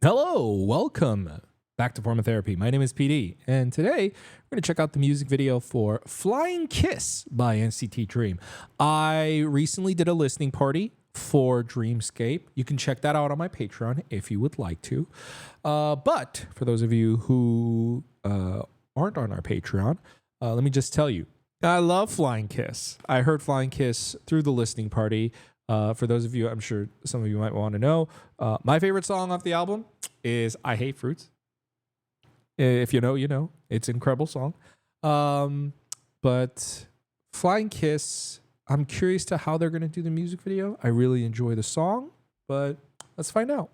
Hello, welcome back to Form of Therapy. My name is PD, and today we're going to check out the music video for Flying Kiss by NCT Dream. I recently did a listening party for Dreamscape. You can check that out on my Patreon if you would like to. But for those of you who aren't on our Patreon, let me just tell you, I love Flying Kiss. I heard Flying Kiss through the listening party. For those of you, I'm sure some of you might want to know, my favorite song off the album is I Hate Fruits. If you know, you know. It's an incredible song. But Flying Kiss, I'm curious to how they're going to do the music video. I really enjoy the song, but let's find out.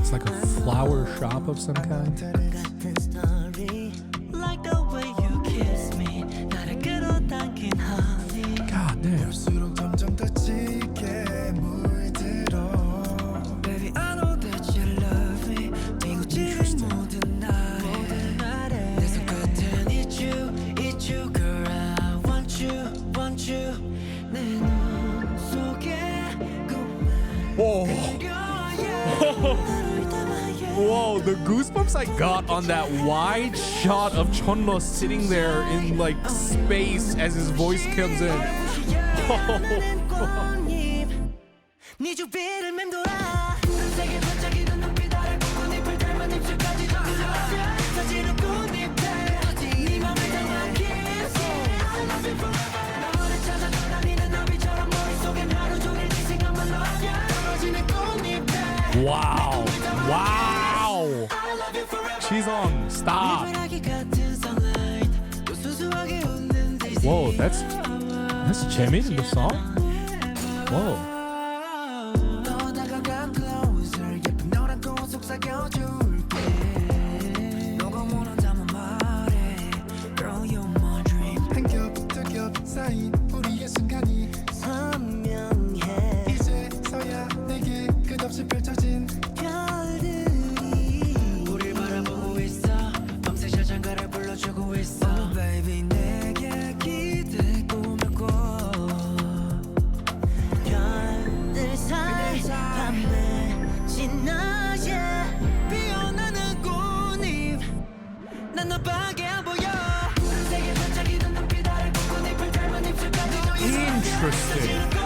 It's like a flower shop of some kind. God damn. Whoa. Whoa, the goosebumps I got on that wide shot of Chunlo sitting there in like space as his voice comes in. Wow. Wow. She's on. Stop. Whoa, that's Jaemin in the song? Whoa. Interesting.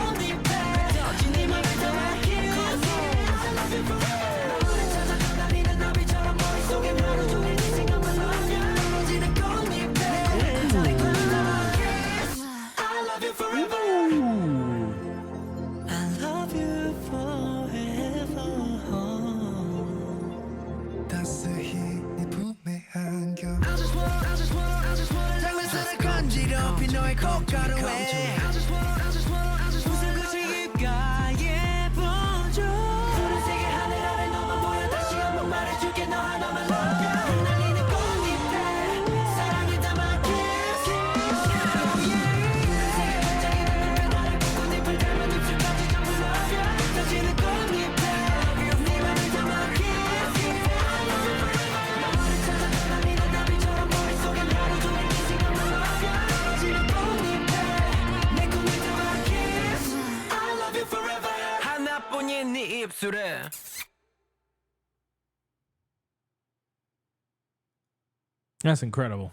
That's incredible.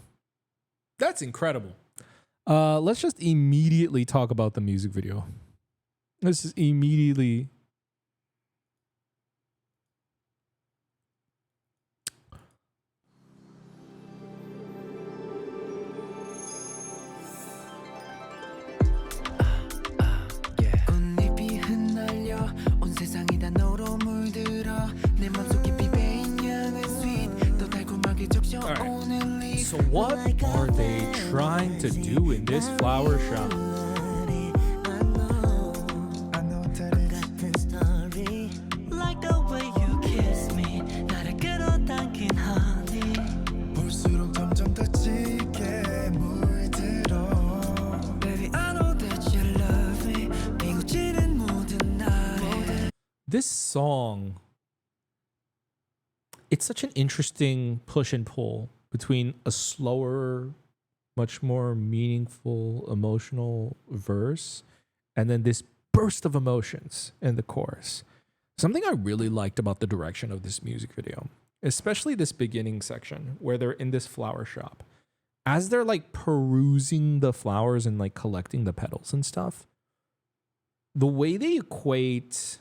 That's incredible. Let's just immediately talk about the music video. Let's just immediately. So what are they trying to do in this flower shop? this song, it's such an interesting push and pull between a slower, much more meaningful, emotional verse, and then this burst of emotions in the chorus. Something I really liked about the direction of this music video, especially this beginning section where they're in this flower shop. As they're like perusing the flowers and like collecting the petals and stuff, the way they equate,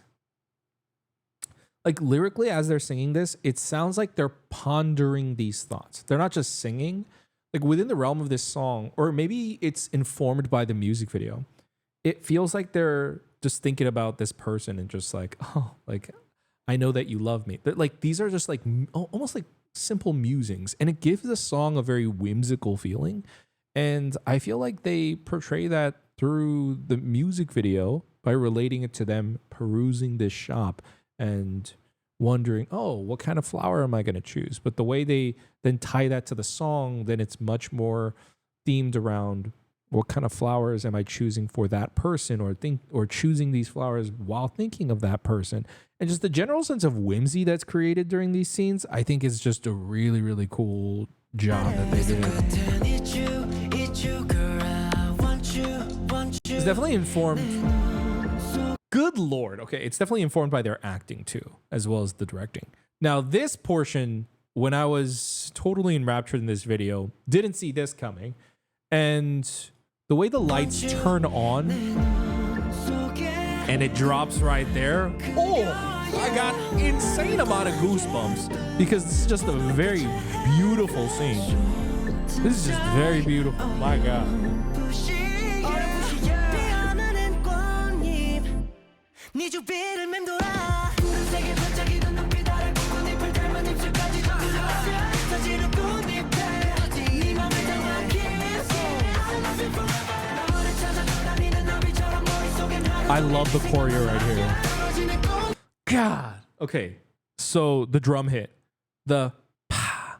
like lyrically as they're singing this, it sounds like they're pondering these thoughts. They're not just singing. Like within the realm of this song, or maybe it's informed by the music video, it feels like they're just thinking about this person and just like, oh, like, I know that you love me. But like, these are just like almost like simple musings, and it gives the song a very whimsical feeling. And I feel like they portray that through the music video by relating it to them perusing this shop and wondering, oh, what kind of flower am I going to choose? But the way they then tie that to the song, then it's much more themed around what kind of flowers am I choosing for that person, or choosing these flowers while thinking of that person. And just the general sense of whimsy that's created during these scenes, I think is just a really, really cool job that they did. It's definitely informed. Good Lord. Okay, it's definitely informed by their acting too, as well as the directing. Now, this portion, when I was totally enraptured in this video, didn't see this coming. And the way the lights turn on and it drops right there, oh, I got insane amount of goosebumps because this is just a very beautiful scene. This is just very beautiful. My God. I love the choreo right here. God. Okay. So the drum hit, the pa,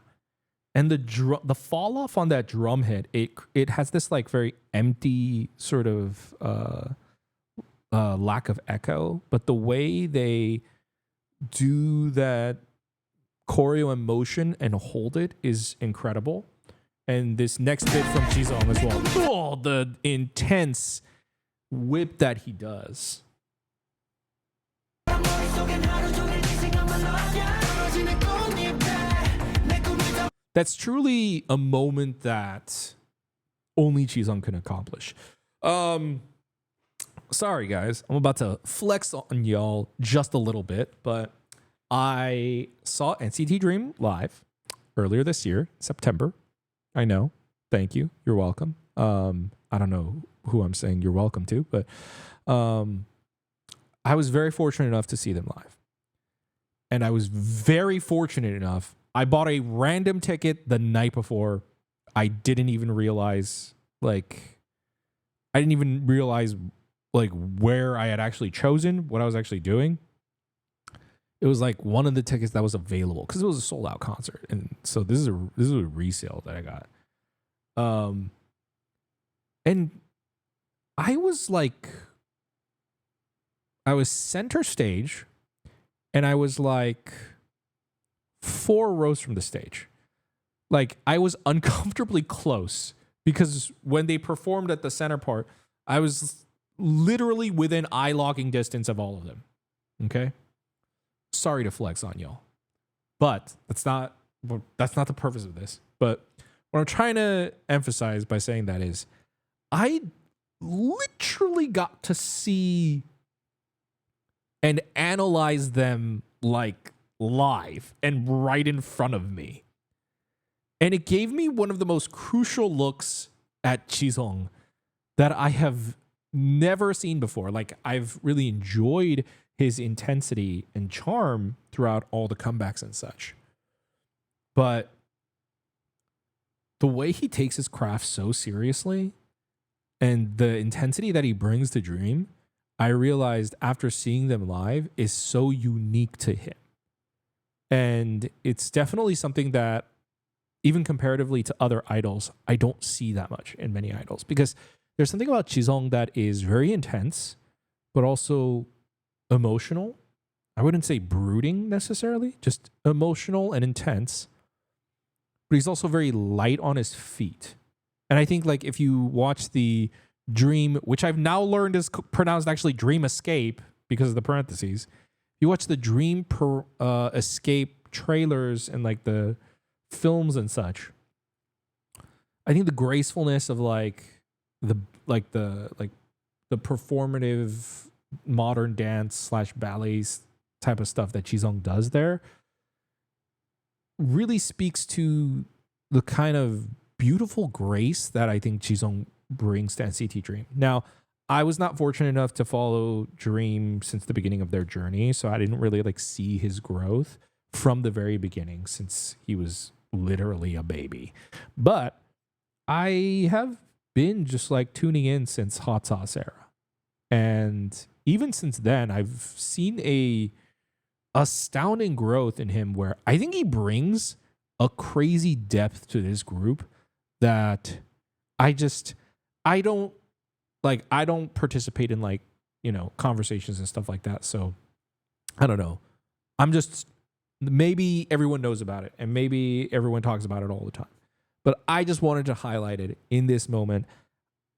and the fall off on that drum hit, it has this like very empty sort of lack of echo, but the way they do that choreo in motion and hold it is incredible. And this next bit from Jisung as well. Oh, the intense whip that he does. That's truly a moment that only Jisung can accomplish. Sorry guys, I'm about to flex on y'all just a little bit, but I saw NCT Dream live earlier this year, September. I know. Thank you. You're welcome. I don't know who I'm saying you're welcome to, but I was very fortunate enough to see them live. And I was very fortunate enough, I bought a random ticket the night before. I didn't even realize like where I had actually chosen, what I was actually doing. It was like one of the tickets that was available because it was a sold out concert. And so this is a resale that I got. And I was center stage, and I was like 4 rows from the stage. Like I was uncomfortably close because when they performed at the center part, I was literally within eye logging distance of all of them. Okay. Sorry to flex on y'all, but that's not the purpose of this. But what I'm trying to emphasize by saying that is I literally got to see and analyze them like live and right in front of me. And it gave me one of the most crucial looks at Jisung that I have never seen before. Like I've really enjoyed his intensity and charm throughout all the comebacks and such. But the way he takes his craft so seriously and the intensity that he brings to Dream, I realized after seeing them live is so unique to him. And it's definitely something that even comparatively to other idols, I don't see that much in many idols because there's something about Jisung that is very intense, but also emotional I wouldn't say brooding necessarily, just emotional and intense. But he's also very light on his feet. And I think like if you watch the Dream, which I've now learned is pronounced actually Dream Escape because of the parentheses. You watch the Dream Escape trailers and like the films and such. I think the gracefulness of like the performative modern dance / ballet type of stuff that Jisung does there really speaks to the kind of beautiful grace that I think Jisung brings to NCT Dream. Now, I was not fortunate enough to follow Dream since the beginning of their journey, so I didn't really like see his growth from the very beginning since he was literally a baby. But I have been just like tuning in since Hot Sauce era. And even since then, I've seen a astounding growth in him where I think he brings a crazy depth to this group that I don't participate in like, you know, conversations and stuff like that. So I don't know. Maybe everyone knows about it and maybe everyone talks about it all the time. But I just wanted to highlight it in this moment,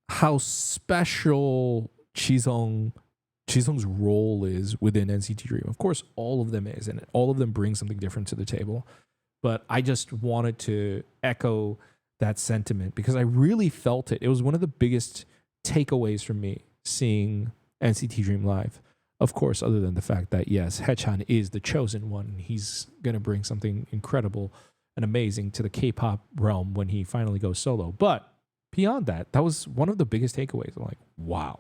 how special Jisung's role is within NCT Dream. Of course, all of them is, and all of them bring something different to the table. But I just wanted to echo that sentiment because I really felt it. It was one of the biggest takeaways from me seeing NCT Dream live. Of course, other than the fact that, yes, Haechan is the chosen one. He's going to bring something incredible and amazing to the K-pop realm when he finally goes solo. But beyond that, that was one of the biggest takeaways. I'm like, wow.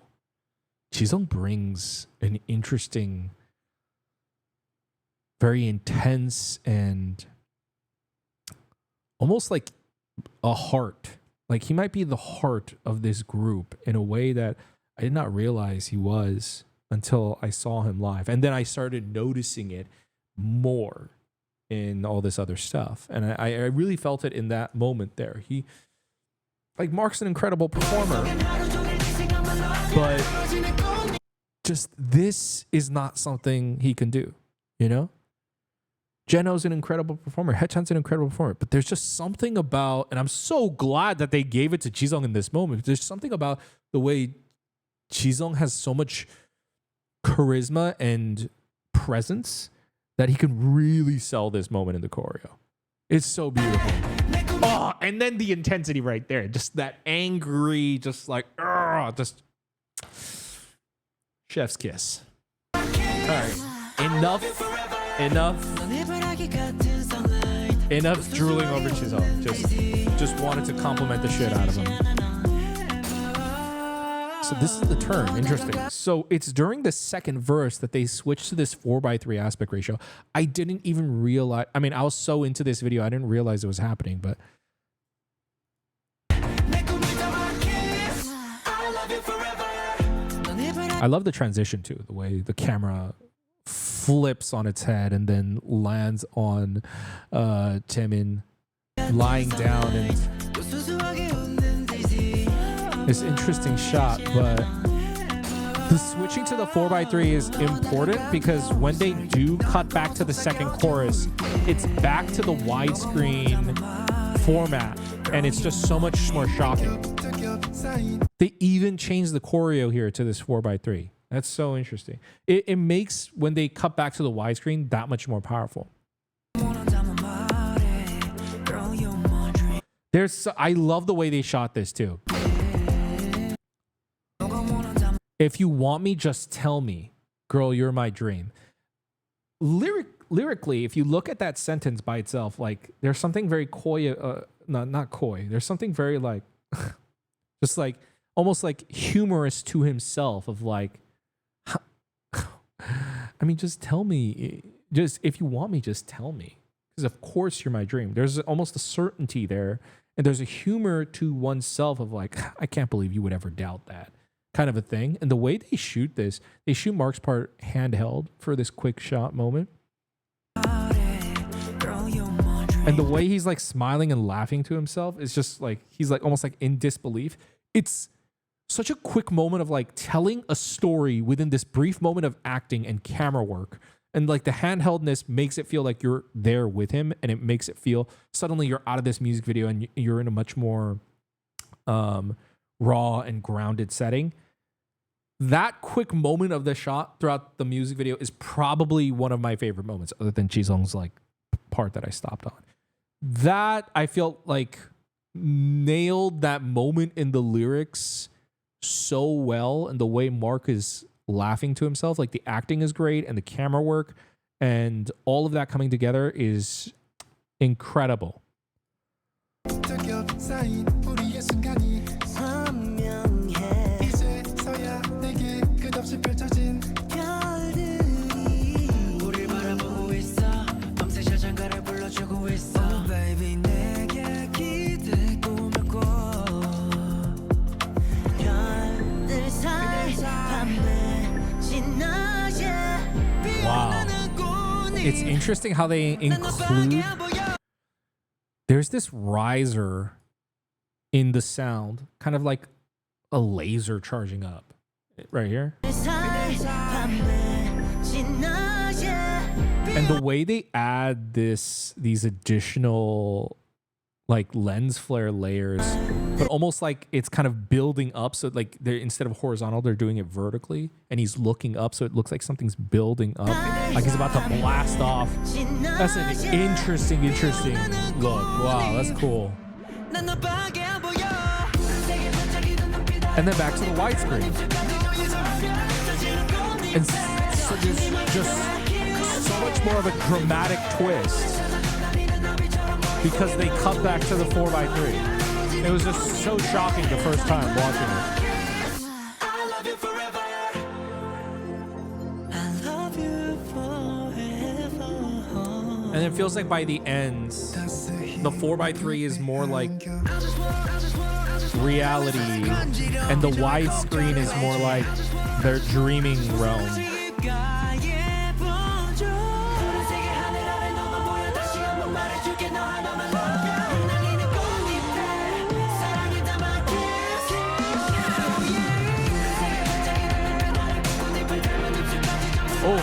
Jisung brings an interesting, very intense and almost like a heart. Like he might be the heart of this group in a way that I did not realize he was until I saw him live. And then I started noticing it more in all this other stuff. And I really felt it in that moment there. He like Mark's an incredible performer, but just this is not something he can do, you know? Jeno's an incredible performer. Haechan's an incredible performer. But there's just something about, and I'm so glad that they gave it to Jisung in this moment. There's something about the way Jisung has so much charisma and presence that he can really sell this moment in the choreo. It's so beautiful. Oh, and then the intensity right there. Just that angry, just like, just chef's kiss. All right. Enough drooling over Jisung. Just wanted to compliment the shit out of him. So this is the turn. Interesting. So it's during the second verse that they switched to this 4:3 aspect ratio. I didn't even realize. I mean, I was so into this video, I didn't realize it was happening, but I love the transition too. The way the camera flips on its head and then lands on Taemin lying down, and this interesting shot. But the switching to the 4:3 is important because when they do cut back to the second chorus, it's back to the widescreen format, and it's just so much more shocking. They even changed the choreo here to this 4:3. That's so interesting. It makes, when they cut back to the widescreen, that much more powerful. I love the way they shot this too. If you want me, just tell me. Girl, you're my dream. Lyrically, if you look at that sentence by itself, like there's something very coy, not coy. There's something very like, just like, almost like humorous to himself of like, I mean, just tell me. Just if you want me, just tell me. Because of course you're my dream. There's almost a certainty there. And there's a humor to oneself of like, I can't believe you would ever doubt that kind of a thing. And the way they shoot this, they shoot Mark's part handheld for this quick shot moment. And the way he's like smiling and laughing to himself is just like, he's like almost like in disbelief. It's such a quick moment of like telling a story within this brief moment of acting and camera work And like the handheldness makes it feel like you're there with him, and it makes it feel suddenly you're out of this music video and you're in a much more raw and grounded setting. That quick moment of the shot throughout the music video is probably one of my favorite moments, other than Jisung's like part that I stopped on. That I felt like nailed that moment in the lyrics so well, and the way Mark is laughing to himself, like the acting is great and the camera work and all of that coming together is incredible. Wow. It's interesting how they include, there's this riser in the sound, kind of like a laser charging up right here. And the way they add these additional like lens flare layers, but almost like it's kind of building up. So like they're, instead of horizontal, they're doing it vertically, and he's looking up. So it looks like something's building up, like he's about to blast off. That's an interesting look. Wow, that's cool. And then back to the widescreen. And so there's just so much more of a dramatic twist, because they cut back to the 4:3. It was just so shocking the first time watching it. And it feels like by the end, the 4:3 is more like reality, and the widescreen is more like their dreaming realm. Oh,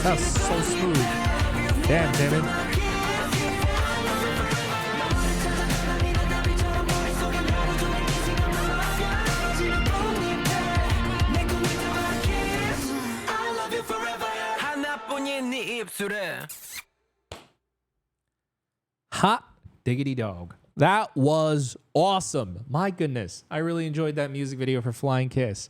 that's so smooth. Damn, David. Hot diggity dog. That was awesome. My goodness. I really enjoyed that music video for Flying Kiss.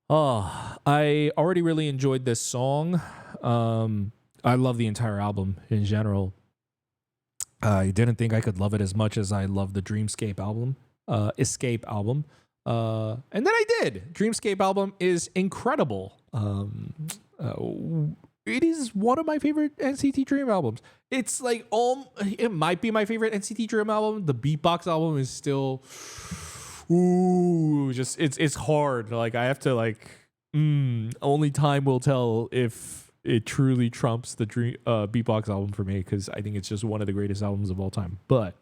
Oh, I already really enjoyed this song. I love the entire album in general. I didn't think I could love it as much as I love the Dreamscape album, Escape album. And then I did. Dreamscape album is incredible. It is one of my favorite NCT Dream albums. It's like, it might be my favorite NCT Dream album. The Beatbox album is still, just it's hard. Like I have to only time will tell if it truly trumps the Beatbox album for me, because I think it's just one of the greatest albums of all time. But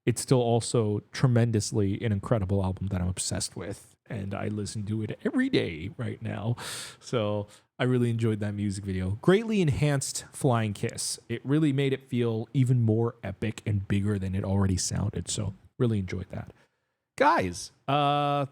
it's still also tremendously an incredible album that I'm obsessed with, and I listen to it every day right now. So I really enjoyed that music video. Greatly enhanced Flying Kiss. It really made it feel even more epic and bigger than it already sounded. So really enjoyed that. Guys,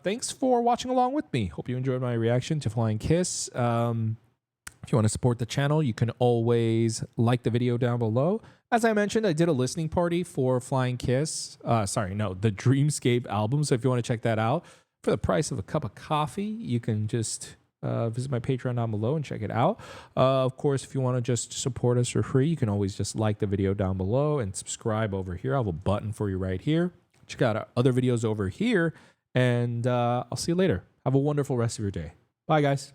thanks for watching along with me. Hope you enjoyed my reaction to Flying Kiss. If you want to support the channel, you can always like the video down below. As I mentioned, I did a listening party for Flying Kiss. The Dreamscape album. So if you want to check that out for the price of a cup of coffee, you can just visit my Patreon down below and check it out. Of course, if you want to just support us for free, you can always just like the video down below and subscribe over here. I have a button for you right here. Check out our other videos over here, and I'll see you later. Have a wonderful rest of your day. Bye, guys.